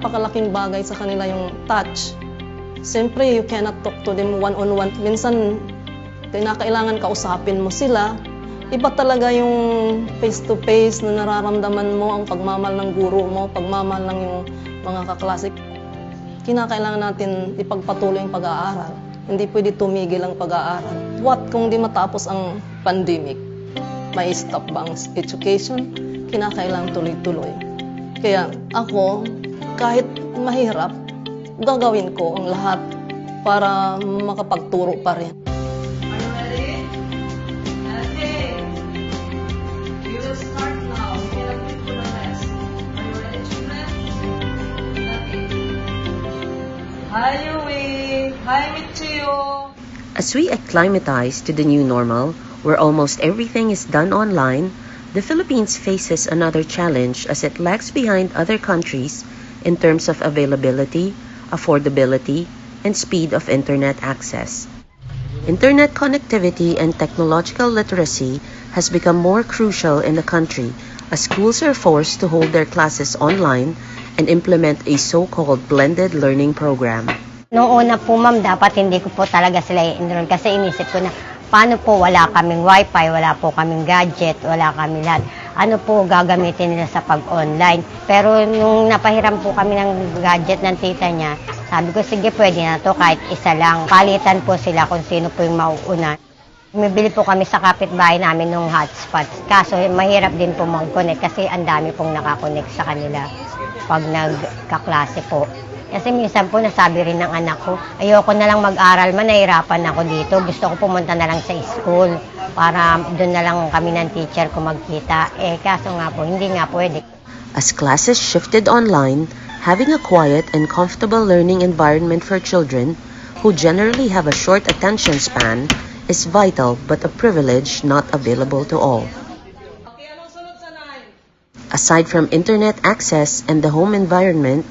napakalaking bagay sa kanila yung touch. Siyempre, you cannot talk to them one-on-one. Minsan, kailangan kausapin mo sila. Iba talaga yung face-to-face na nararamdaman mo, ang pagmamahal ng guro mo, pagmamahal ng yung mga kaklase. Kinakailangan natin ipagpatuloy ang pag-aaral. Hindi pwede tumigil ang pag-aaral. What kung di matapos ang pandemic? May stop ba ang education? Kinakailangan tuloy-tuloy. Kaya ako, kahit mahirap, gagawin ko ang lahat para makapagturo pa rin. Are you ready? Okay. We will start now. We cannot wait for the rest. Are you ready, children? Okay. Hi, Yui. Hi, Michio. As we acclimatize to the new normal, where almost everything is done online, the Philippines faces another challenge as it lags behind other countries in terms of availability, affordability, and speed of internet access. Internet connectivity and technological literacy has become more crucial in the country as schools are forced to hold their classes online and implement a so-called blended learning program. Noong una po ma'am, dapat hindi ko po talaga sila i-enroll kasi inisip ko na paano po wala kaming wifi, wala po kaming gadget, wala kami lahat. Ano po gagamitin nila sa pag-online. Pero nung napahiram po kami ng gadget ng tita niya, sabi ko sige pwede na to kahit isa lang. Palitan po sila kung sino po yung mauuna. Bumibili po kami sa kapitbahay namin ng hotspots. Kaso mahirap din po mag-connect kasi ang dami pong nakakonect sa kanila pag nagkaklase po. Kasi minsan po nasabi rin ng anak ko, ayoko na lang mag-aral man, nahirapan ako dito. Gusto ko pumunta na lang sa school para doon na lang kami ng teacher ko magkita. Kaso nga po, hindi nga pwede. As classes shifted online, having a quiet and comfortable learning environment for children who generally have a short attention span is vital but a privilege not available to all. Aside from internet access and the home environment,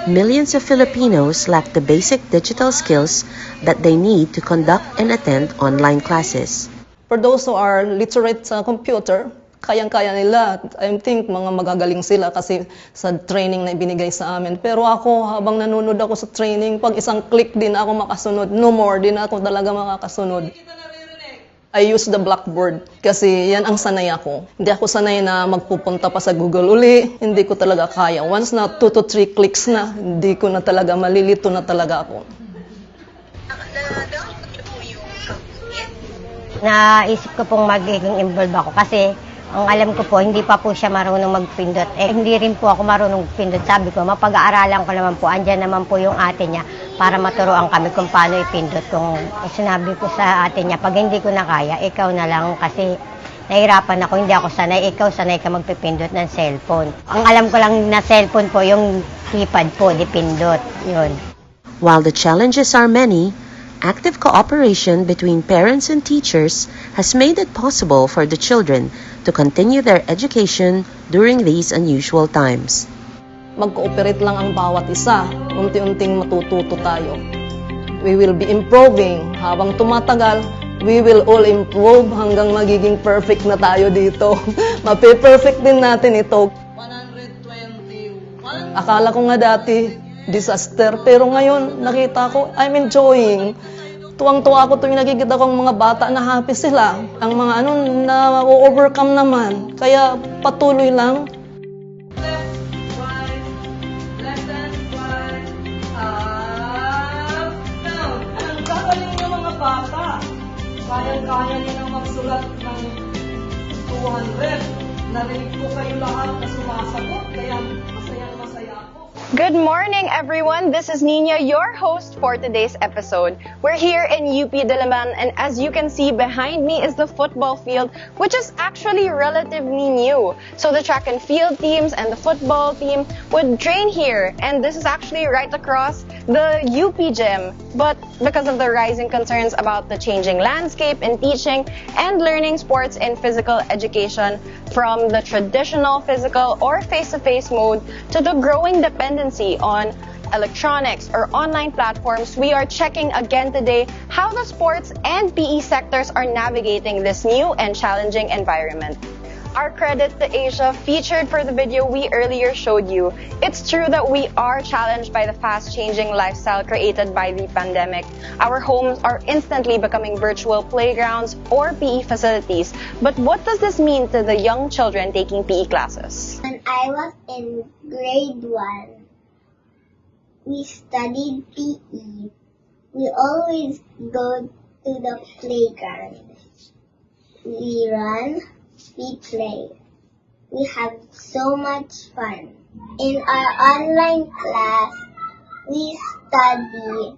millions of Filipinos lack the basic digital skills that they need to conduct and attend online classes. For those who are literate sa computer, kayang-kaya nila. I think mga magagaling sila kasi sa training na ibinigay sa amin. Pero ako, habang nanonood ako sa training, pag isang click din ako makasunod. No more, din ako talaga makakasunod. I use the blackboard kasi yan ang sanay ako. Hindi ako sanay na magpupunta pa sa Google uli. Hindi ko talaga kaya. Once na 2 to 3 clicks na, hindi ko na talaga, malilito na talaga ako. Naisip ko pong magiging involved ako kasi ang alam ko po, hindi pa po siya marunong magpindot. Hindi rin po ako marunong magpindot. Sabi ko, mapag-aaralan ko naman po. Andyan naman po yung ate niya para maturuan kami kung paano ipindot. Kung sinabi ko sa ate niya, pag hindi ko na kaya, ikaw na lang kasi nahirapan ako, hindi ako sanay. Ikaw sanay ka magpipindot ng cellphone. Ang alam ko lang na cellphone po, yung keypad po, dipindot. Yun. While the challenges are many, active cooperation between parents and teachers has made it possible for the children to continue their education during these unusual times. Mag-cooperate lang ang bawat isa. Unti-unting matututo tayo. We will be improving. Habang tumatagal, we will all improve hanggang magiging perfect na tayo dito. Mape-perfect din natin ito. 121. Akala ko nga dati, disaster. Pero ngayon, nakita ko, I'm enjoying. Tuwang-tuwa ako tuwing nakikita ko ang mga bata na happy sila. Ang mga na overcome naman. Kaya patuloy lang. Left, right, left and right, up, down. Ang gagaling ng mga bata. Kayang-kaya nilang magsulat ng 200. Narinig ko kayo lahat na sumasagot. Kaya masayang-masaya ako. Good morning, everyone. This is Nina, your host for today's episode. We're here in UP Diliman, and as you can see behind me is the football field, which is actually relatively new. So the track and field teams and the football team would train here, and this is actually right across the UP gym. But because of the rising concerns about the changing landscape in teaching and learning sports in physical education, from the traditional physical or face-to-face mode to the growing dependency on electronics or online platforms, we are checking again today how the sports and PE sectors are navigating this new and challenging environment. Our credit to Asia, featured for the video we earlier showed you. It's true that we are challenged by the fast-changing lifestyle created by the pandemic. Our homes are instantly becoming virtual playgrounds or PE facilities. But what does this mean to the young children taking PE classes? When I was in grade 1, we studied PE. We always go to the playground. We run, we play. We have so much fun. In our online class, we study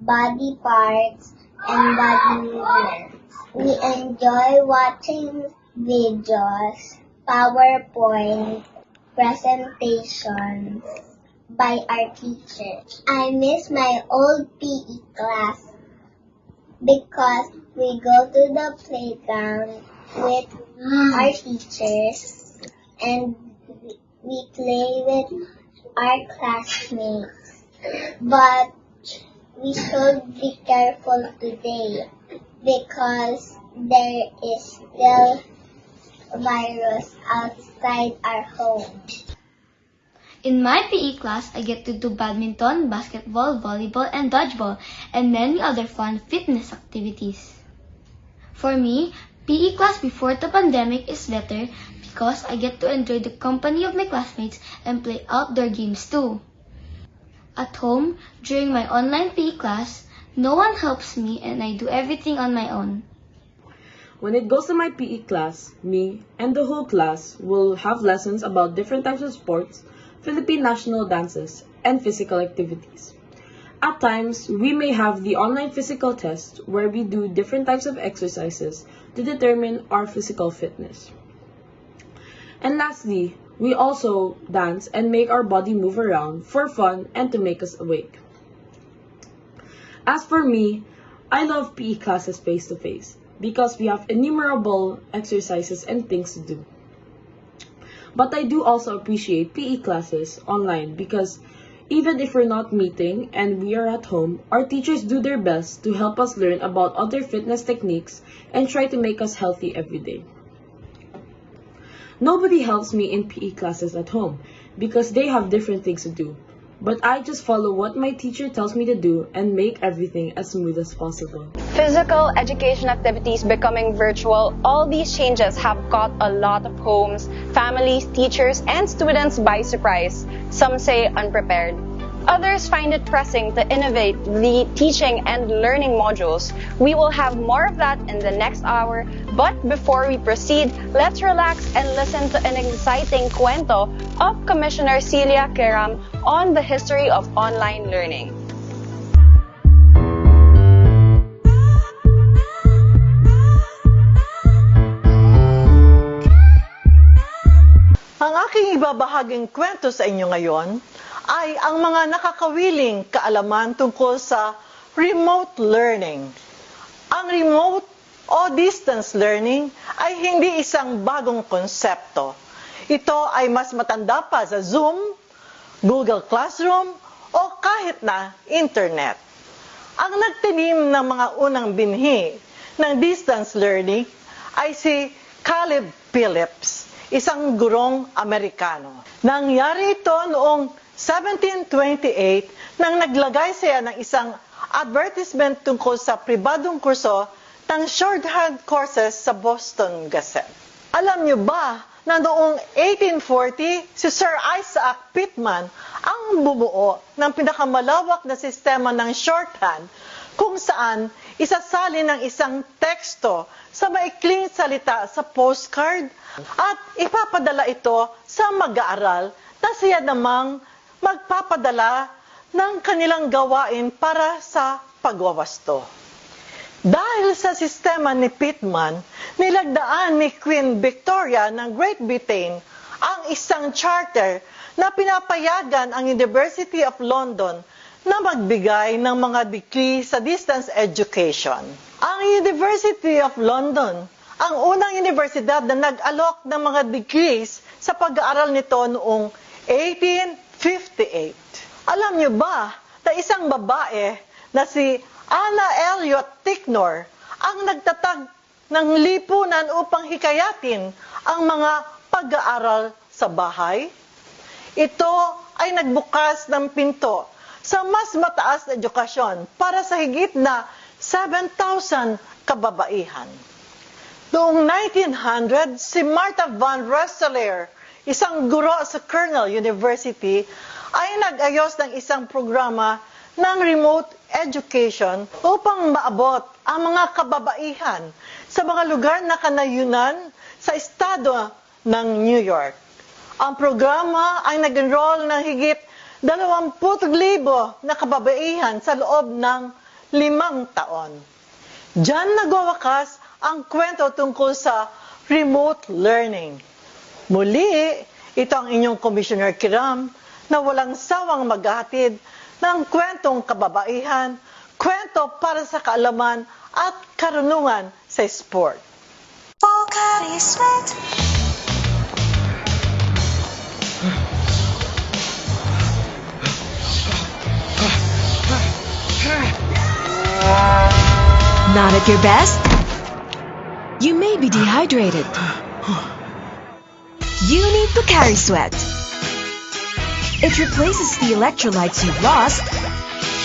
body parts and body movements. We enjoy watching videos, PowerPoint, presentations by our teachers. I miss my old PE class because we go to the playground with our teachers and we play with our classmates. But we should be careful today because there is still a virus outside our home. In my PE class, I get to do badminton, basketball, volleyball, and dodgeball, and many other fun fitness activities. For me, PE class before the pandemic is better because I get to enjoy the company of my classmates and play outdoor games too. At home, during my online PE class, no one helps me and I do everything on my own. When it goes to my PE class, me and the whole class will have lessons about different types of sports, Philippine national dances, and physical activities. At times, we may have the online physical test where we do different types of exercises to determine our physical fitness. And lastly, we also dance and make our body move around for fun and to make us awake. As for me, I love PE classes face-to-face because we have innumerable exercises and things to do. But I do also appreciate PE classes online because even if we're not meeting and we are at home, our teachers do their best to help us learn about other fitness techniques and try to make us healthy every day. Nobody helps me in PE classes at home because they have different things to do. But I just follow what my teacher tells me to do and make everything as smooth as possible. Physical education activities becoming virtual, all these changes have caught a lot of homes, families, teachers, and students by surprise. Some say unprepared. Others find it pressing to innovate the teaching and learning modules. We will have more of that in the next hour, but before we proceed, let's relax and listen to an exciting kwento of Commissioner Celia Kiram on the history of online learning. Ang aking ibabahaging kwento sa inyo ngayon ay ang mga nakakawiling kaalaman tungkol sa remote learning. Ang remote o distance learning ay hindi isang bagong konsepto. Ito ay mas matanda pa sa Zoom, Google Classroom o kahit na Internet. Ang nagtanim ng mga unang binhi ng distance learning ay si Caleb Phillips, isang gurong Amerikano. Nangyari ito noong 1728 nang naglagay siya ng isang advertisement tungkol sa pribadong kurso ng shorthand courses sa Boston Gazette. Alam niyo ba na noong 1840 si Sir Isaac Pitman ang bumuo ng pinakamalawak na sistema ng shorthand kung saan isasalin ng isang teksto sa maikling salita sa postcard at ipapadala ito sa mag-aaral na siya namang magpapadala ng kanilang gawain para sa pagwawasto. Dahil sa sistema ni Pitman, nilagdaan ni Queen Victoria ng Great Britain ang isang charter na pinapayagan ang University of London na magbigay ng mga degree sa distance education. Ang University of London, ang unang universidad na nag-alok ng mga degrees sa pag-aaral nito noong 1858. Alam niyo ba na isang babae na si Anna Elliot Ticknor ang nagtatag ng lipunan upang hikayatin ang mga pag-aaral sa bahay. Ito ay nagbukas ng pinto sa mas mataas na edukasyon para sa higit na 7,000 kababaihan. Noong 1900, si Martha van Rensselaer, isang guro sa Cornell University, ay nag-ayos ng isang programa ng remote education upang maabot ang mga kababaihan sa mga lugar na kanayunan sa estado ng New York. Ang programa ay nag-enroll ng higit 20,000 na kababaihan sa loob ng 5 taon. Diyan nagwawakas ang kwento tungkol sa remote learning. Muli, ito ang inyong Commissioner Kiram na walang sawang maghahatid ng kwentong kababaihan, kwento para sa kaalaman at karunungan sa sport. Not at your best? You may be dehydrated. You need Pocari Sweat. It replaces the electrolytes you've lost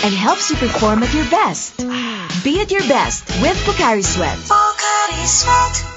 and helps you perform at your best. Be at your best with Pocari Sweat. Pocari Sweat.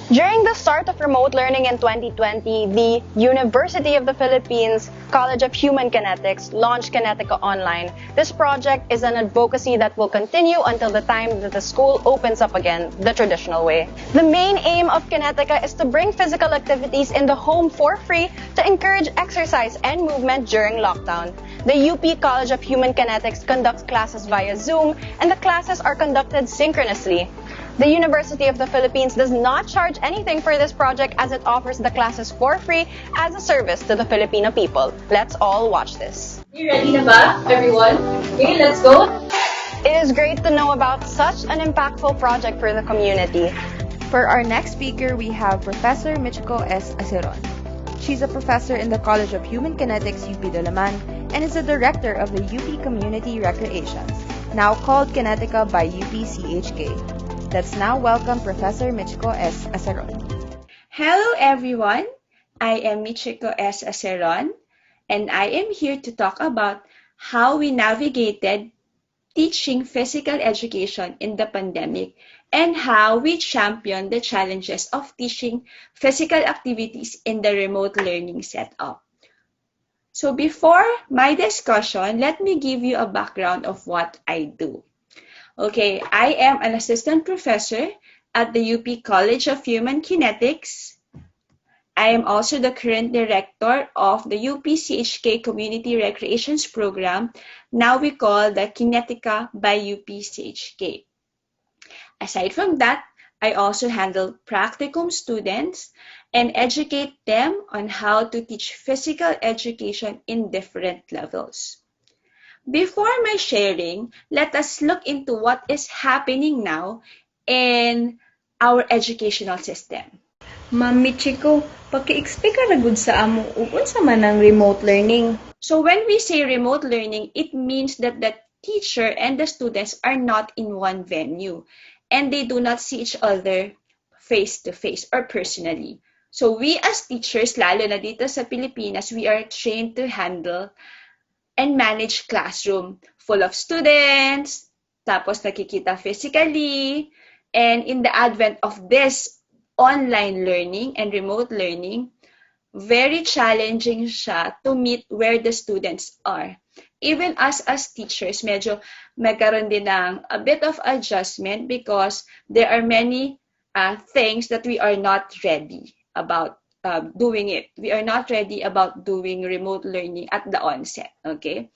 During the start of remote learning in 2020, the University of the Philippines College of Human Kinetics launched Kinetica Online. This project is an advocacy that will continue until the time that the school opens up again the traditional way. The main aim of Kinetica is to bring physical activities in the home for free to encourage exercise and movement during lockdown. The UP College of Human Kinetics conducts classes via Zoom, and the classes are conducted synchronously. The University of the Philippines does not charge anything for this project as it offers the classes for free as a service to the Filipino people. Let's all watch this. You ready na ba, everyone? Okay, let's go. It is great to know about such an impactful project for the community. For our next speaker, we have Professor Michiko Aseron. She's a professor in the College of Human Kinetics, UP Diliman, and is the director of the UP Community Recreations, now called Kinetica by UP-CHK. Let's now welcome Professor Michiko S. Aseron. Hello everyone, I am Michiko S. Aseron, and I am here to talk about how we navigated teaching physical education in the pandemic and how we championed the challenges of teaching physical activities in the remote learning setup. So before my discussion, let me give you a background of what I do. Okay, I am an assistant professor at the UP College of Human Kinetics. I am also the current director of the UP-CHK Community Recreations Program, now we call the Kinetica by UP-CHK. Aside from that, I also handle practicum students and educate them on how to teach physical education in different levels. Before my sharing, let us look into what is happening now in our educational system. Ma'am Michiko, paki-explain ka ragud sa amo unsa man ang remote learning. So when we say remote learning, it means that the teacher and the students are not in one venue and they do not see each other face-to-face or personally. So we as teachers, lalo na dito sa Pilipinas, we are trained to handle and manage classroom full of students, tapos nakikita physically, and in the advent of this online learning and remote learning, very challenging siya to meet where the students are. Even us as teachers, medyo magkaroon din ng a bit of adjustment because there are many things that we are not ready about doing it. We are not ready about doing remote learning at the onset, okay?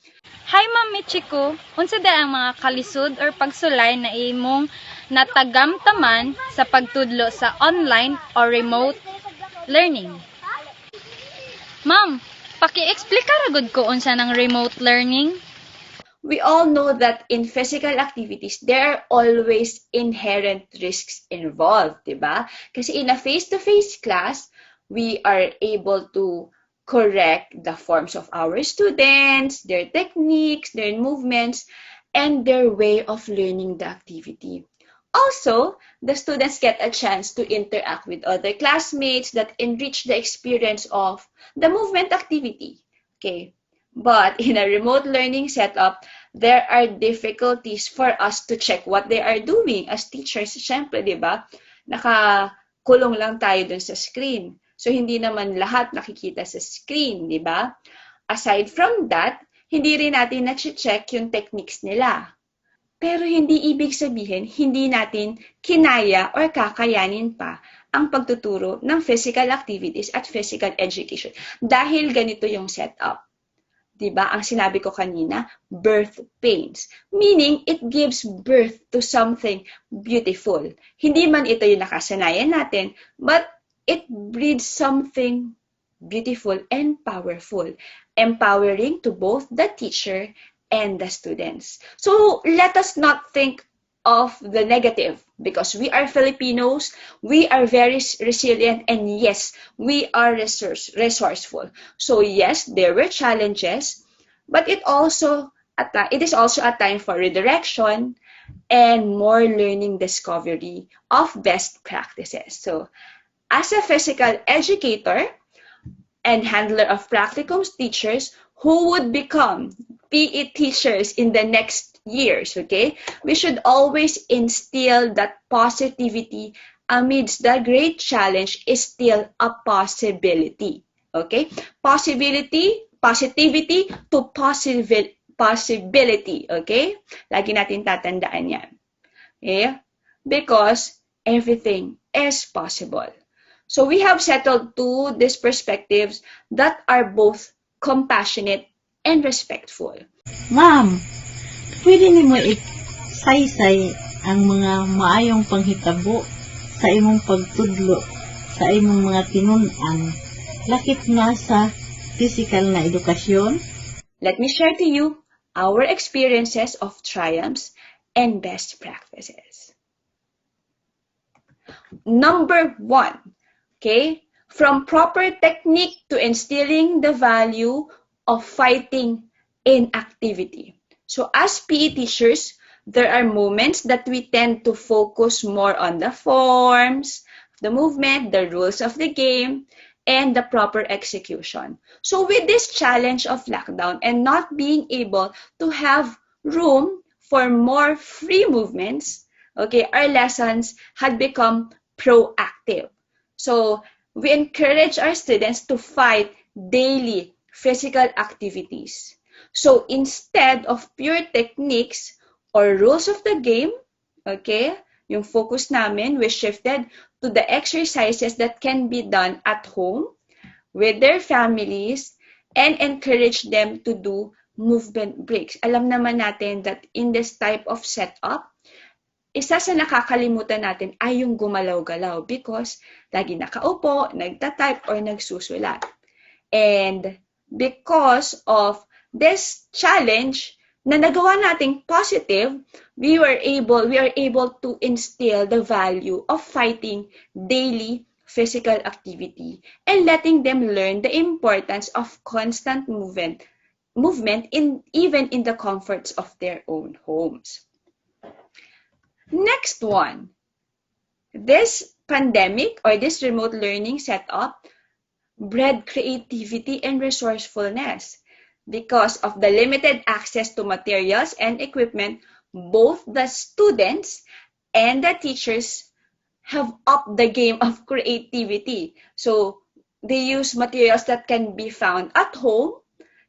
Hi, Ma'am Michiko. Unsa da ang mga kalisod or pagsulay na imong natagamtaman sa pagtudlo sa online or remote learning? Ma'am, paki-explain ragud ko unsa ng remote learning. We all know that in physical activities, there are always inherent risks involved, diba? Kasi in a face-to-face class, we are able to correct the forms of our students, their techniques, their movements, and their way of learning the activity. Also, the students get a chance to interact with other classmates that enrich the experience of the movement activity. Okay, but in a remote learning setup, there are difficulties for us to check what they are doing. As teachers, syempre, di ba, nakakulong lang tayo dun sa screen. So, hindi naman lahat nakikita sa screen, di ba? Aside from that, hindi rin natin na-check yung techniques nila. Pero hindi ibig sabihin, hindi natin kinaya or kakayanin pa ang pagtuturo ng physical activities at physical education. Dahil ganito yung setup. Diba? Ang sinabi ko kanina, birth pains. Meaning, it gives birth to something beautiful. Hindi man ito yung nakasanayan natin, but it breeds something beautiful and powerful, empowering to both the teacher and the students. So, let us not think of the negative, because we are Filipinos, we are very resilient, and yes, we are resourceful. So yes, there were challenges, but it is also a time for redirection and more learning discovery of best practices. So as a physical educator and handler of practicum teachers who would become PE teachers in the next years, okay? We should always instill that positivity amidst the great challenge is still a possibility, okay? Positivity to possibility, okay? Lagi natin tatandaan yan. Okay? Because everything is possible. So we have settled two these perspectives that are both compassionate and respectful. Ma'am, pwede nimo saysay ang mga maayong panghitabo sa imong pagtudlo sa imong mga tinun-an lakip na sa physical na edukasyon? Let me share to you our experiences of triumphs and best practices. Number 1, okay? From proper technique to instilling the value of fighting in activity. So as PE teachers, there are moments that we tend to focus more on the forms, the movement, the rules of the game, and the proper execution. So with this challenge of lockdown and not being able to have room for more free movements, okay, our lessons had become proactive. So we encourage our students to fight daily physical activities. So instead of pure techniques or rules of the game, okay, yung focus namin, we shifted to the exercises that can be done at home with their families and encourage them to do movement breaks. Alam naman natin that in this type of setup, isa sa nakakalimutan natin ay yung gumalaw-galaw because lagi nakaupo, nagtatype, or nagsusulat. And because of this challenge na nagawa nating positive, we are able to instill the value of fighting daily physical activity and letting them learn the importance of constant movement even in the comforts of their own homes. Next one, this pandemic or this remote learning setup bred creativity and resourcefulness. Because of the limited access to materials and equipment, both the students and the teachers have upped the game of creativity. So they use materials that can be found at home,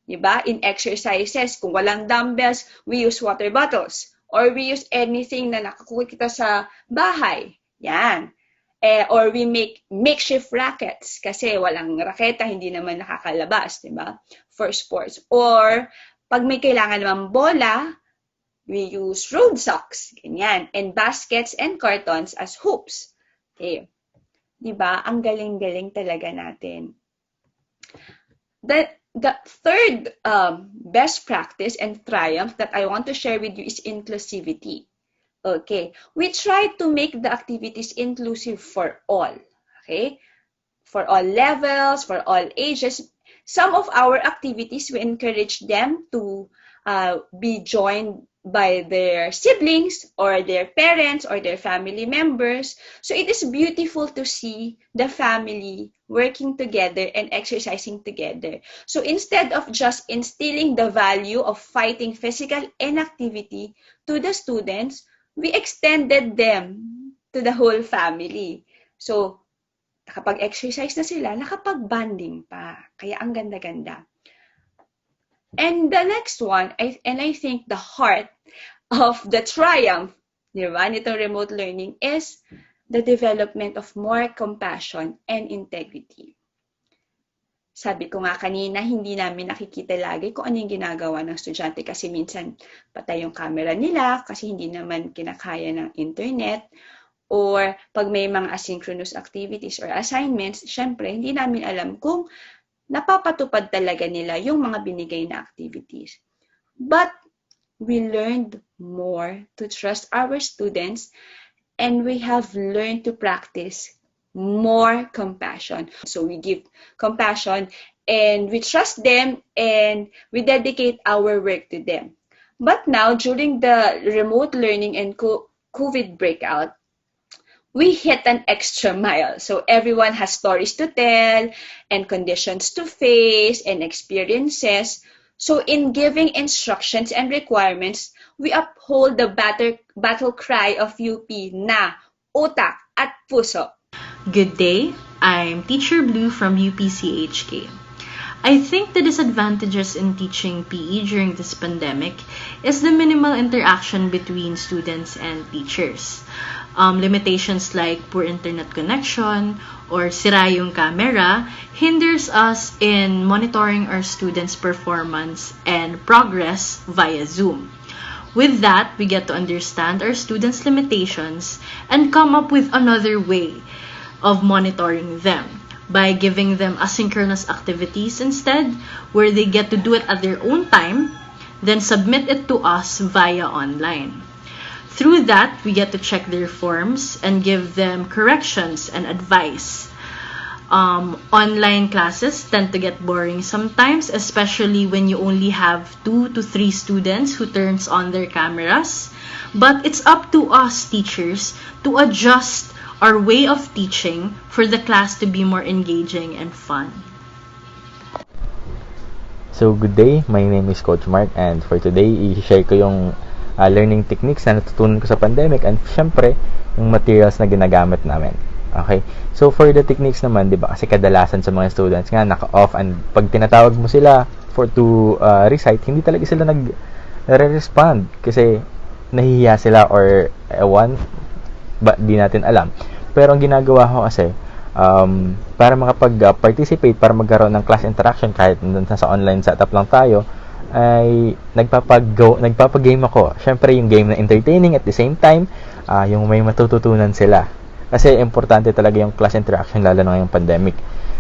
diba? In exercises, kung walang dumbbells, we use water bottles. Or we use anything na nakakuha kita sa bahay. Yan. Or we make makeshift rackets kasi walang raketa, hindi naman nakakalabas, diba? For sports. Or pag may kailangan naman bola, we use road socks, ganyan, and baskets and cartons as hoops. Okay. Diba? Ang galing-galing talaga natin. The third best practice and triumph that I want to share with you is inclusivity. Okay, we try to make the activities inclusive for all, okay? For all levels, for all ages. Some of our activities, we encourage them to be joined by their siblings or their parents or their family members. So it is beautiful to see the family working together and exercising together. So instead of just instilling the value of fighting physical inactivity to the students, we extended them to the whole family. So nakapag-exercise na sila, nakapag-bonding pa. Kaya ang ganda-ganda. And the next one, I think the heart of the triumph, nitong remote learning is the development of more compassion and integrity. Sabi ko nga kanina, hindi namin nakikita lagi kung ano yung ginagawa ng estudyante kasi minsan patay yung camera nila kasi hindi naman kinakaya ng internet. Or pag may mga asynchronous activities or assignments, syempre, hindi namin alam kung napapatupad talaga nila yung mga binigay na activities. But we learned more to trust our students and we have learned to practice more compassion. So we give compassion and we trust them and we dedicate our work to them. But now, during the remote learning and COVID breakout, we hit an extra mile. So everyone has stories to tell and conditions to face and experiences. So in giving instructions and requirements, we uphold the battle cry of UP na utak at puso. Good day, I'm Teacher Blue from UPCHK. I think the disadvantages in teaching PE during this pandemic is the minimal interaction between students and teachers. Limitations like poor internet connection or sira yung camera hinders us in monitoring our students' performance and progress via Zoom. With that, we get to understand our students' limitations and come up with another way of monitoring them by giving them asynchronous activities instead, where they get to do it at their own time, then submit it to us via online. Through that, we get to check their forms and give them corrections and advice. Online classes tend to get boring sometimes, especially when you only have 2 to 3 students who turns on their cameras. But it's up to us teachers to adjust our way of teaching for the class to be more engaging and fun. So, good day. My name is Coach Mark and for today, i-share ko yung learning techniques na natutunan ko sa pandemic and syempre, yung materials na ginagamit namin. Okay? So, for the techniques naman, di ba, kasi kadalasan sa mga students nga, naka-off and pag tinatawag mo sila to recite, hindi talaga sila nag-respond kasi nahihiya sila or di natin alam. Pero ang ginagawa ko kasi, para makapag-participate, para magkaroon ng class interaction kahit nasa online setup lang tayo, ay nagpapag-game ako. Syempre, yung game na entertaining at the same time, yung may matututunan sila. Kasi importante talaga yung class interaction lalo na ngayong pandemic.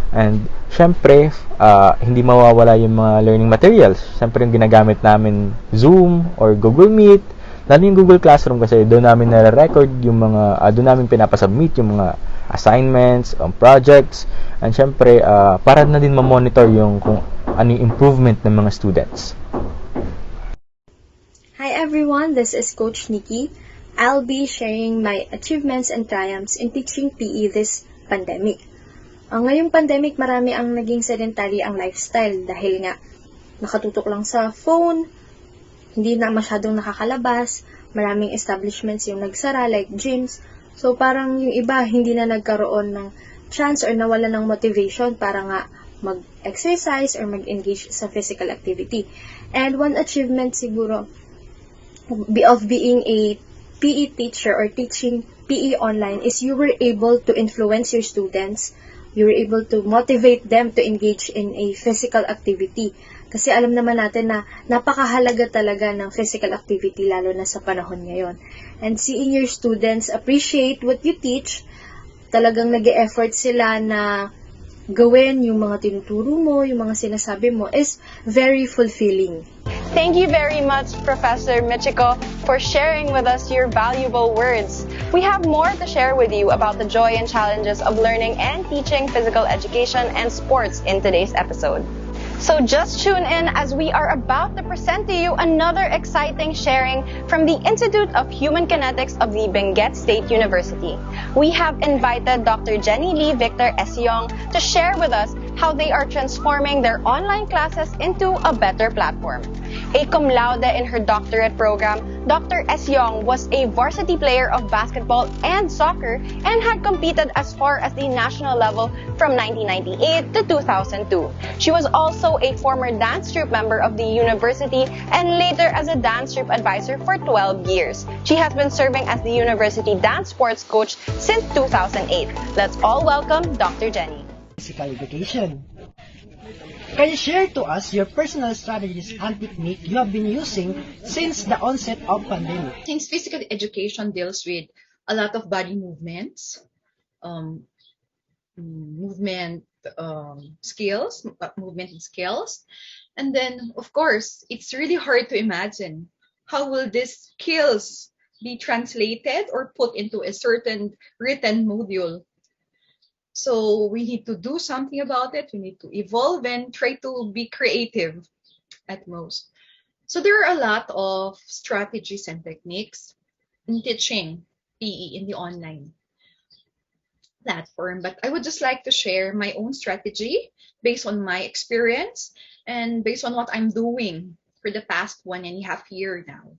And syempre, hindi mawawala yung mga learning materials. Syempre, yung ginagamit namin Zoom or Google Meet, lalo yung Google Classroom kasi doon namin nare-record yung mga, doon namin pinapasubmit yung mga assignments, projects, and syempre, para na din ma-monitor yung kung ano yung improvement ng mga students. Hi everyone, this is Coach Nikki. I'll be sharing my achievements and triumphs in teaching PE this pandemic. Ngayong pandemic, marami ang naging sedentary ang lifestyle dahil nga nakatutok lang sa phone, hindi na masyadong nakakalabas, maraming establishments yung nagsara like gyms. So parang yung iba hindi na nagkaroon ng chance or nawala ng motivation para nga mag-exercise or mag-engage sa physical activity. And one achievement siguro of being a PE teacher or teaching PE online is you were able to influence your students. You were able to motivate them to engage in a physical activity. Kasi alam naman natin na napakahalaga talaga ng physical activity lalo na sa panahon ngayon. And seeing your students appreciate what you teach, talagang nag-e-effort sila na gawin yung mga tinuturo mo, yung mga sinasabi mo is very fulfilling. Thank you very much, Professor Michiko, for sharing with us your valuable words. We have more to share with you about the joy and challenges of learning and teaching physical education and sports in today's episode. So just tune in as we are about to present to you another exciting sharing from the Institute of Human Kinetics of the Benguet State University. We have invited Dr. Jenny Lee Victor-Esiong to share with us how they are transforming their online classes into a better platform. A cum laude in her doctorate program, Dr. Esiong was a varsity player of basketball and soccer and had competed as far as the national level from 1998 to 2002. She was also a former dance troupe member of the university and later as a dance troupe advisor for 12 years. She has been serving as the university dance sports coach since 2008. Let's all welcome Dr. Jenny. Physical education. Can you share to us your personal strategies and technique you have been using since the onset of pandemic? Since physical education deals with a lot of body movements, movement skills, and then of course it's really hard to imagine how will these skills be translated or put into a certain written module. So we need to do something about it. We need to evolve and try to be creative at most. So there are a lot of strategies and techniques in teaching PE in the online platform, but I would just like to share my own strategy based on my experience and based on what I'm doing for the past 1.5 years now.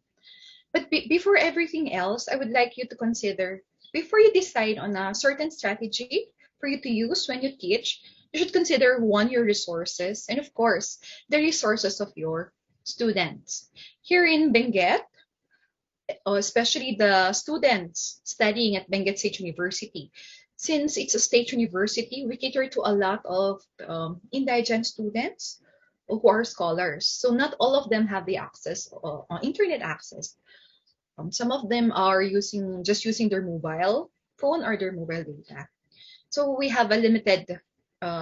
But before everything else, I would like you to consider, before you decide on a certain strategy for you to use when you teach, you should consider one, your resources, and of course, the resources of your students. Here in Benguet, especially the students studying at Benguet State University, since it's a state university, we cater to a lot of indigent students who are scholars. So not all of them have the access, internet access. Some of them are just using their mobile phone or their mobile data. So we have a limited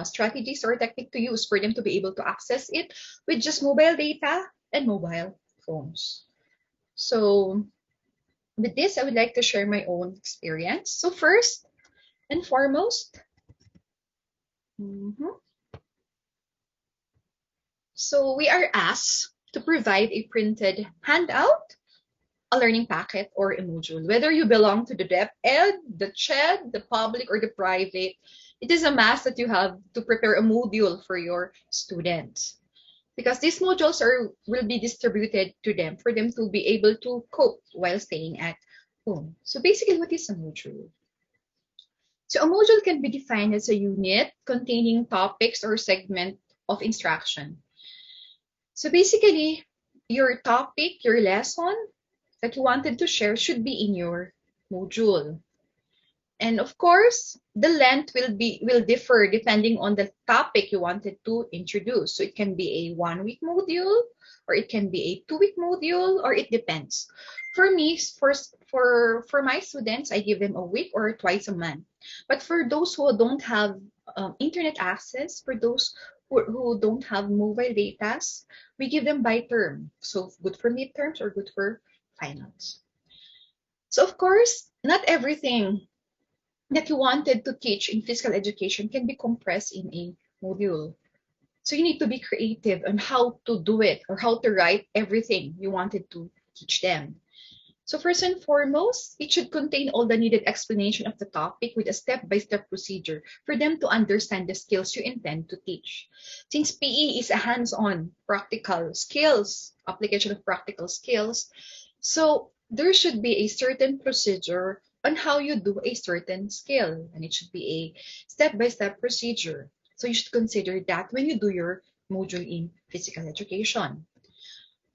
strategies or technique to use for them to be able to access it with just mobile data and mobile phones. So with this, I would like to share my own experience. So first and foremost, so we are asked to provide a printed handout, a learning packet, or a module. Whether you belong to the DepEd, the CHED, the public, or the private, it is a must that you have to prepare a module for your students. Because these modules will be distributed to them for them to be able to cope while staying at home. So basically, what is a module? So a module can be defined as a unit containing topics or segment of instruction. So basically, your topic, your lesson that you wanted to share should be in your module. And of course, the length will differ depending on the topic you wanted to introduce. So it can be a 1-week module, or it can be a 2-week module, or it depends. For me, for my students, I give them a week or twice a month. But for those who don't have internet access, for those who don't have mobile data, we give them by term. So good for midterms or good for finals. So of course, not everything that you wanted to teach in physical education can be compressed in a module. So you need to be creative on how to do it or how to write everything you wanted to teach them. So first and foremost, it should contain all the needed explanation of the topic with a step-by-step procedure for them to understand the skills you intend to teach. Since PE is a hands-on practical skills, application of practical skills, so there should be a certain procedure on how you do a certain skill, and it should be a step-by-step procedure. So you should consider that when you do your module in physical education.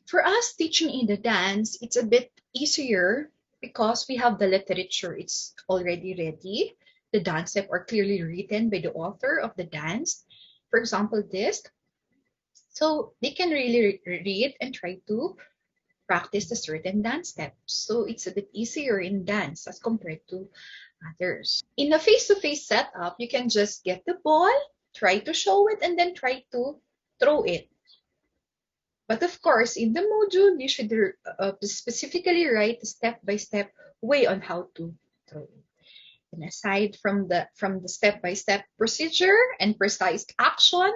For us teaching in the dance, it's a bit easier because we have the literature. It's already ready. The dance steps are clearly written by the author of the dance. For example, this. So they can really read and try to practice the certain dance steps. So it's a bit easier in dance as compared to others. In a face-to-face setup, you can just get the ball, try to show it, and then try to throw it. But of course, in the module, you should specifically write the step-by-step way on how to throw it. And aside from the step-by-step procedure and precise action,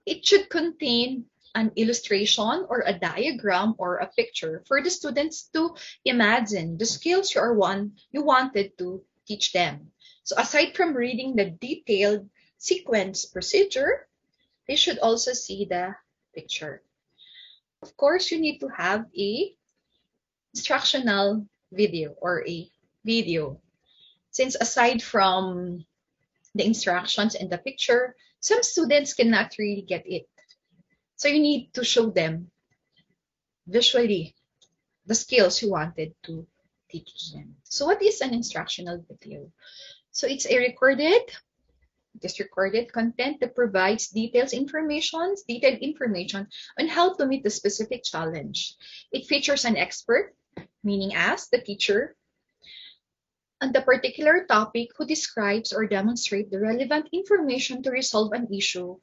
It should contain an illustration or a diagram or a picture for the students to imagine the skills you wanted to teach them. So aside from reading the detailed sequence procedure, they should also see the picture. Of course, you need to have a instructional video or a video. Since aside from the instructions and the picture, some students cannot really get it. So you need to show them visually the skills you wanted to teach them. So what is an instructional video? So it's a recorded content that provides detailed information on how to meet the specific challenge. It features an expert, meaning us, the teacher, on the particular topic who describes or demonstrates the relevant information to resolve an issue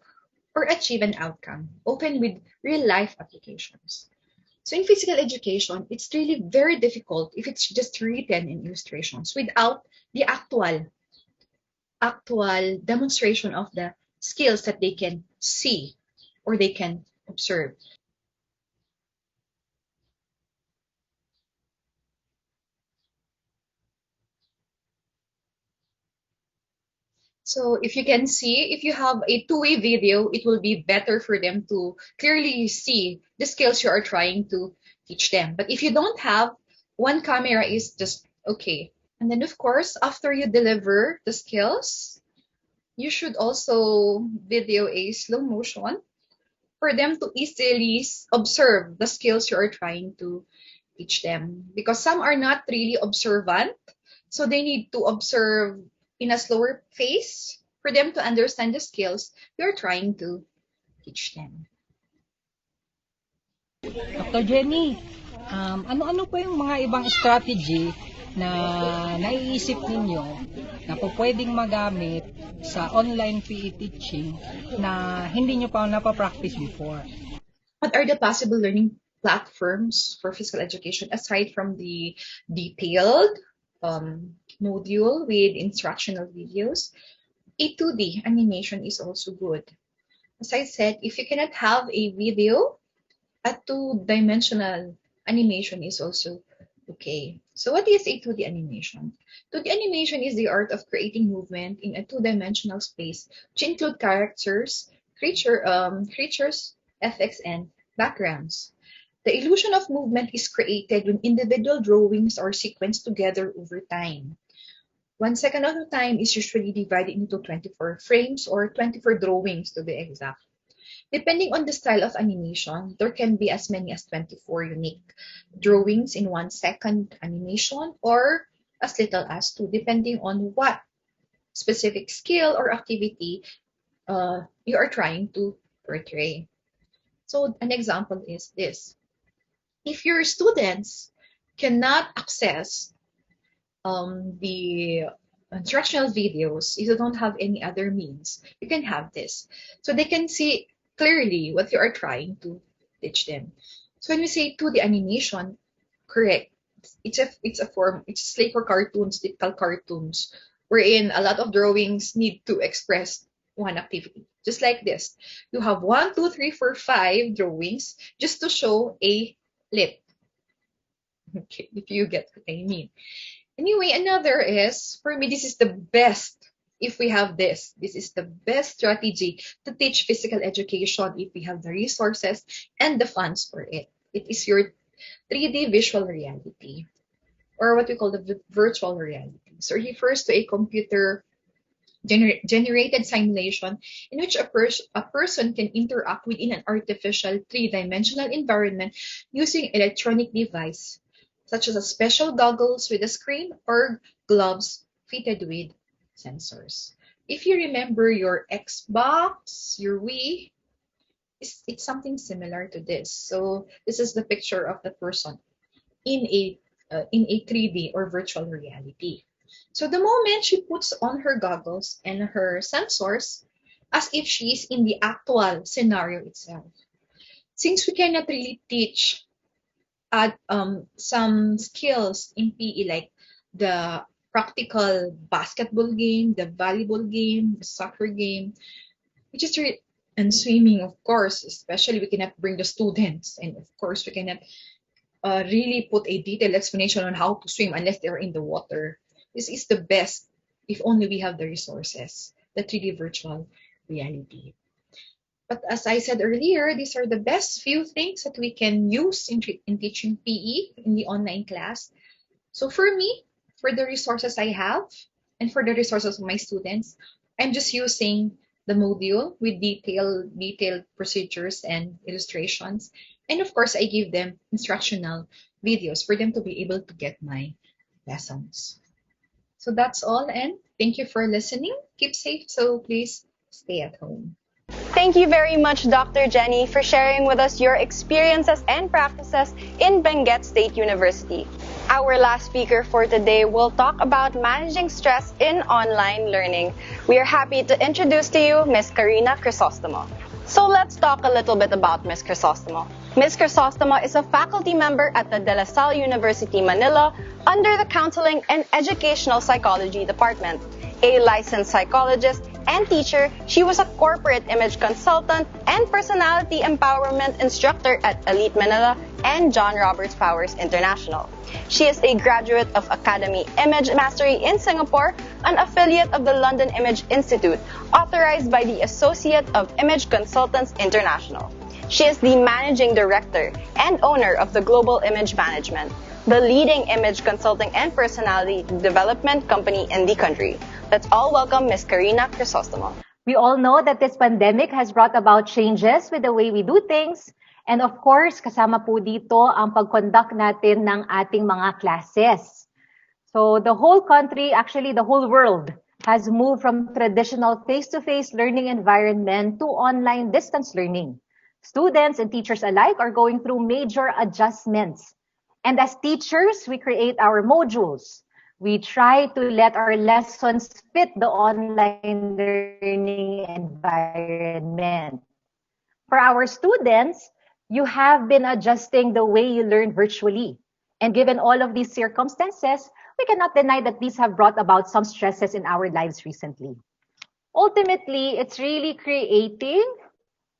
or achieve an outcome, often with real-life applications. So in physical education, it's really very difficult if it's just written in illustrations without the actual demonstration of the skills that they can see or they can observe. So if you can see, if you have a two-way video, it will be better for them to clearly see the skills you are trying to teach them. But if you don't have, one camera is just okay. And then of course, after you deliver the skills, you should also video a slow motion for them to easily observe the skills you are trying to teach them. Because some are not really observant, so they need to observe in a slower pace for them to understand the skills you're trying to teach them. Dr. Jenny, ano-ano po yung mga ibang strategy na naiisip ninyo na po pwedeng magamit sa online PE teaching na hindi nyo pa napapractice before? What are the possible learning platforms for physical education aside from the detailed module with instructional videos? A 2D animation is also good. As I said, if you cannot have a video, a two-dimensional animation is also okay. So what is a 2D animation? 2D animation is the art of creating movement in a two-dimensional space, which include characters, creatures, effects, and backgrounds. The illusion of movement is created when individual drawings are sequenced together over time. 1 second at a time is usually divided into 24 frames or 24 drawings to be exact. Depending on the style of animation, there can be as many as 24 unique drawings in 1 second animation or as little as 2, depending on what specific skill or activity you are trying to portray. So an example is this. If your students cannot access the instructional videos, if you don't have any other means, you can have this. So they can see clearly what you are trying to teach them. So when we say 2D animation, correct. It's a form, it's like for cartoons, typical cartoons, wherein a lot of drawings need to express one activity. Just like this. You have 1, 2, 3, 4, 5 drawings just to show a lip. Okay, if you get what I mean. Anyway, another is, for me, this is the best. If we have this is the best strategy to teach physical education if we have the resources and the funds for it. It is your 3D visual reality, or what we call the virtual reality. So it refers to a computer generated simulation in which a person can interact within an artificial 3-dimensional environment using electronic device, such as a special goggles with a screen or gloves fitted with sensors. If you remember your Xbox, your Wii, it's something similar to this. So this is the picture of the person in a 3D or virtual reality. So the moment she puts on her goggles and her sensors, as if she is in the actual scenario itself. Since we cannot really teach some skills in PE, like the practical basketball game, the volleyball game, the soccer game, which is And swimming, of course, especially we cannot bring the students, and of course we cannot really put a detailed explanation on how to swim unless they're in the water. This is the best if only we have the resources, the 3D virtual reality. But as I said earlier, these are the best few things that we can use in teaching PE in the online class. So for me, for the resources I have, and for the resources of my students, I'm just using the module with detailed procedures and illustrations. And of course, I give them instructional videos for them to be able to get my lessons. So that's all, and thank you for listening. Keep safe, so please stay at home. Thank you very much, Dr. Jenny, for sharing with us your experiences and practices in Benguet State University. Our last speaker for today will talk about managing stress in online learning. We are happy to introduce to you Ms. Karina Crisostomo. So let's talk a little bit about Ms. Crisostomo. Ms. Crisostomo is a faculty member at the De La Salle University, Manila, under the Counseling and Educational Psychology Department. A licensed psychologist and teacher, she was a corporate image consultant and personality empowerment instructor at Elite Manila and John Roberts Powers International. She is a graduate of Academy Image Mastery in Singapore, an affiliate of the London Image Institute, authorized by the Associate of Image Consultants International. She is the managing director and owner of the Global Image Management, the leading image consulting and personality development company in the country. Let's all welcome Ms. Karina Crisostomo. We all know that this pandemic has brought about changes with the way we do things. And of course, kasama po dito ang pag-conduct natin ng ating mga classes. So the whole country, actually the whole world, has moved from traditional face-to-face learning environment to online distance learning. Students and teachers alike are going through major adjustments. And as teachers, we create our modules. We try to let our lessons fit the online learning environment. For our students, you have been adjusting the way you learn virtually. And given all of these circumstances, we cannot deny that these have brought about some stresses in our lives recently. Ultimately, it's really creating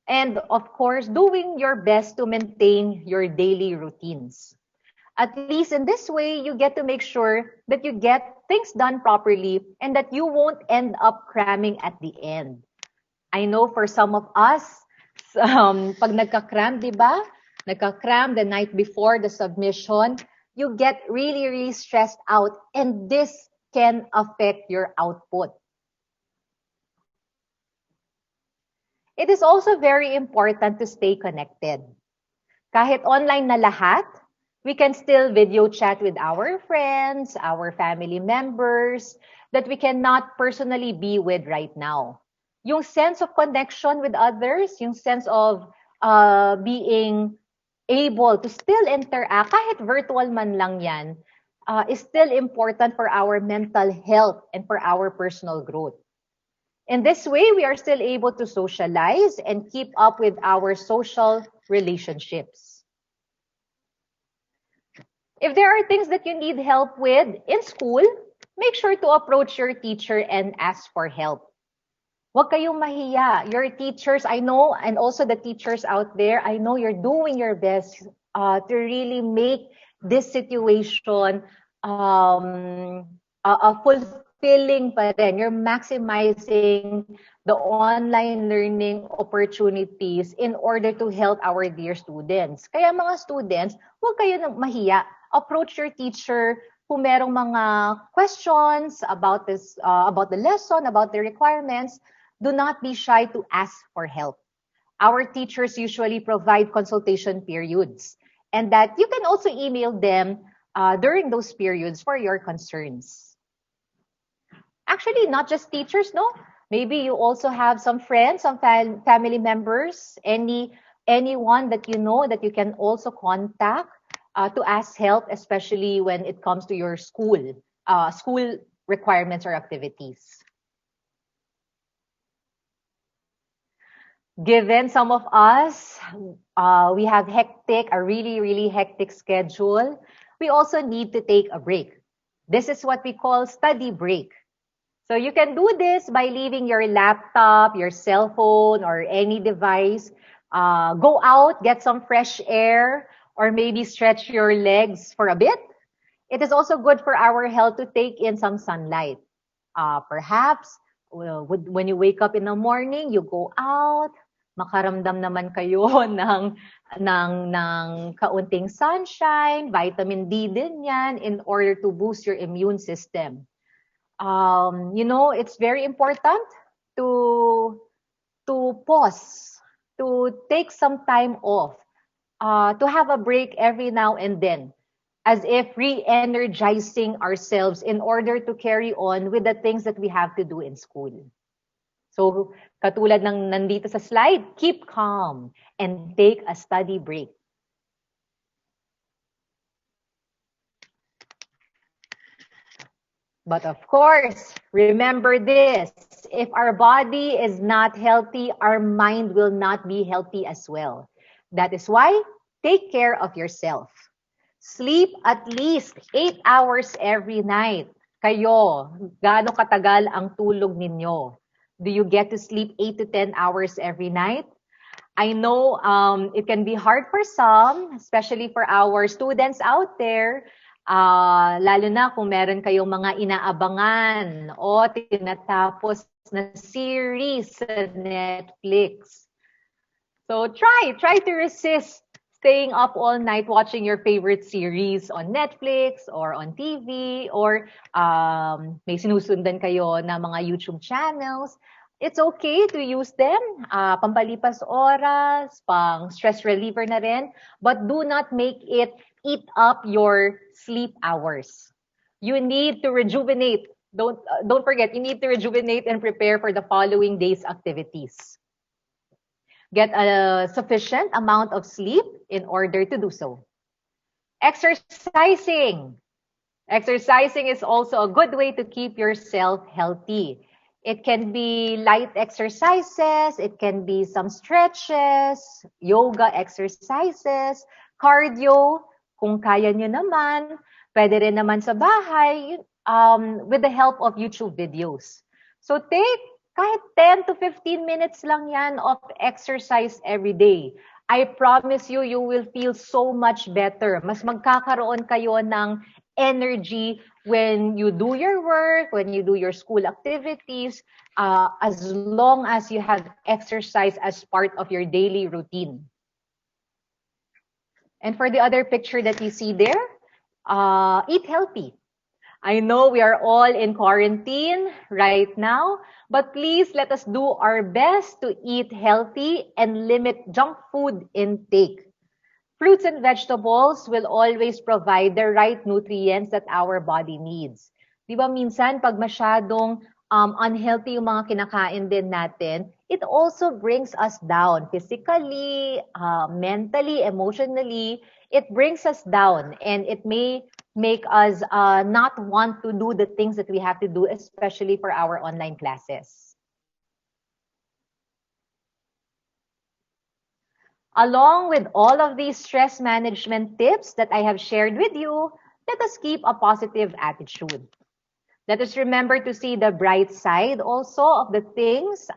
and, of course, doing your best to maintain your daily routines. At least in this way, you get to make sure that you get things done properly and that you won't end up cramming at the end. I know for some of us, pag nagka-cram, di ba? Nagka-cram the night before the submission, you get really, really stressed out, and this can affect your output. It is also very important to stay connected. Kahit online na lahat, we can still video chat with our friends, our family members that we cannot personally be with right now. Yung sense of connection with others, yung sense of being able to still interact, kahit virtual man lang yan, is still important for our mental health and for our personal growth. In this way, we are still able to socialize and keep up with our social relationships. If there are things that you need help with in school, make sure to approach your teacher and ask for help. Huwag kayong mahiya. Your teachers, I know, and also the teachers out there, I know you're doing your best to really make this situation fulfilling pa rin. You're maximizing the online learning opportunities in order to help our dear students. Kaya mga students, huwag kayo mahiya. Approach your teacher kung merong mga questions about this, about the lesson, about the requirements. Do not be shy to ask for help. Our teachers usually provide consultation periods, and that you can also email them during those periods for your concerns. Actually, not just teachers, no? Maybe you also have some friends, some family members, anyone that you know that you can also contact to ask help, especially when it comes to your school requirements or activities. Given some of us, we have a really, really hectic schedule, we also need to take a break. This is what we call study break. So you can do this by leaving your laptop, your cell phone, or any device. Go out, get some fresh air, or maybe stretch your legs for a bit. It is also good for our health to take in some sunlight. Perhaps, when you wake up in the morning, you go out, makaramdam naman kayo ng kaunting sunshine, vitamin D din yan in order to boost your immune system. It's very important to pause, to take some time off, to have a break every now and then, as if re-energizing ourselves in order to carry on with the things that we have to do in school. So, katulad ng nandito sa slide, keep calm and take a study break. But of course, remember this, if our body is not healthy, our mind will not be healthy as well. That is why, take care of yourself. Sleep at least 8 hours every night. Kayo, gaano katagal ang tulog ninyo? Do you get to sleep 8 to 10 hours every night? I know it can be hard for some, especially for our students out there, lalo na kung meron kayong mga inaabangan o tinatapos na series sa Netflix. So try to resist staying up all night watching your favorite series on Netflix or on TV, or may sinusundan kayo na mga YouTube channels. It's okay to use them, pampalipas oras, pang stress reliever na rin, but do not make it eat up your sleep hours. You need to rejuvenate. Don't forget, you need to rejuvenate and prepare for the following day's activities. Get a sufficient amount of sleep in order to do so. Exercising. Exercising is also a good way to keep yourself healthy. It can be light exercises, it can be some stretches, yoga exercises, cardio, kung kaya nyo naman. Pwede rin naman sa bahay with the help of YouTube videos. So take kahit 10 to 15 minutes lang yan of exercise every day. I promise you, you will feel so much better. Mas magkakaroon kayo ng energy when you do your work, when you do your school activities, as long as you have exercise as part of your daily routine. And for the other picture that you see there, eat healthy. I know we are all in quarantine right now, but please let us do our best to eat healthy and limit junk food intake. Fruits and vegetables will always provide the right nutrients that our body needs. Di ba minsan pag masyadong unhealthy yung mga kinakain din natin, it also brings us down physically, mentally, emotionally. It brings us down, and it may make us not want to do the things that we have to do, especially for our online classes. Along with all of these stress management tips that I have shared with you, let us keep a positive attitude. Let us remember to see the bright side also of the things,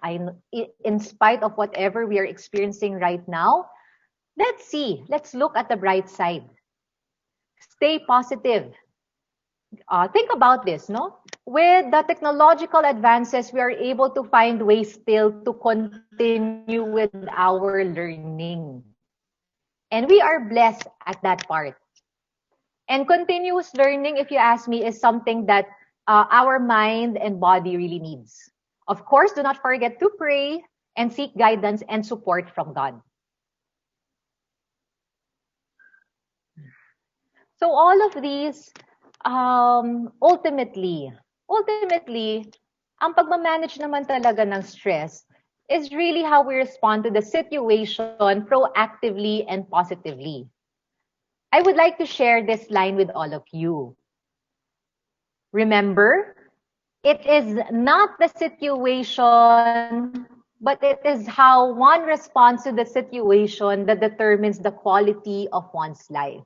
in spite of whatever we are experiencing right now. Let's look at the bright side. Stay positive. Think about this, no? With the technological advances, we are able to find ways still to continue with our learning. And we are blessed at that part. And continuous learning, if you ask me, is something that our mind and body really needs. Of course, do not forget to pray and seek guidance and support from God. So all of these, ultimately, ang pagmamanage naman talaga ng stress is really how we respond to the situation proactively and positively. I would like to share this line with all of you. Remember, it is not the situation, but it is how one responds to the situation that determines the quality of one's life.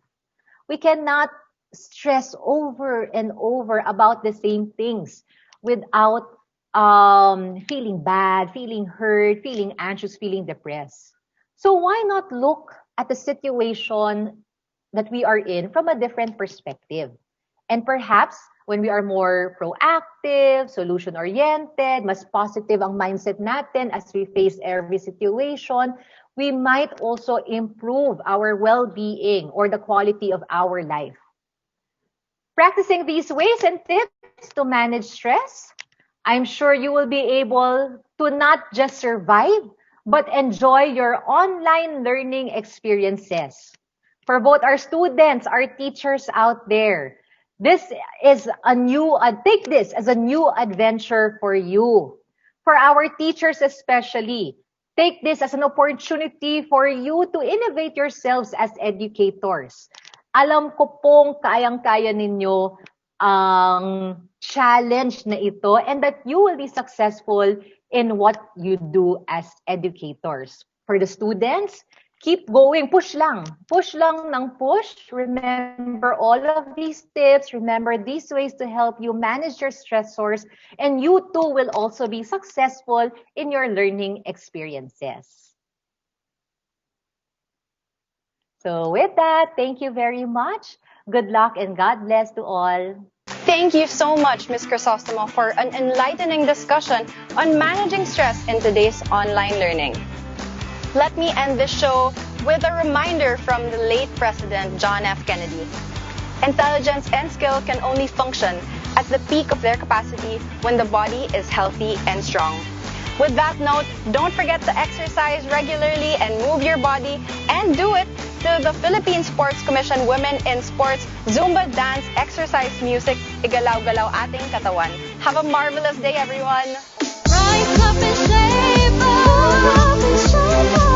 We cannot stress over and over about the same things. without feeling bad, feeling hurt, feeling anxious, feeling depressed. So why not look at the situation that we are in from a different perspective? And perhaps when we are more proactive, solution-oriented, mas positive ang mindset natin as we face every situation, we might also improve our well-being or the quality of our life. Practicing these ways and tips to manage stress, I'm sure you will be able to not just survive, but enjoy your online learning experiences. For both our students, our teachers out there, this is take this as a new adventure for you. For our teachers especially, take this as an opportunity for you to innovate yourselves as educators. Alam ko pong kayang-kaya ninyo ang challenge na ito and that you will be successful in what you do as educators. For the students, keep going. Push lang. Push lang ng push. Remember all of these tips. Remember these ways to help you manage your stressors. And you too will also be successful in your learning experiences. So with that, thank you very much. Good luck and God bless to all. Thank you so much, Ms. Crisostomo, for an enlightening discussion on managing stress in today's online learning. Let me end this show with a reminder from the late President John F. Kennedy. Intelligence and skill can only function at the peak of their capacity when the body is healthy and strong. With that note, don't forget to exercise regularly and move your body, and do it to the Philippine Sports Commission Women in Sports Zumba Dance Exercise Music. Igalaw-galaw ating katawan. Have a marvelous day, everyone! Rise up and shape up and shine.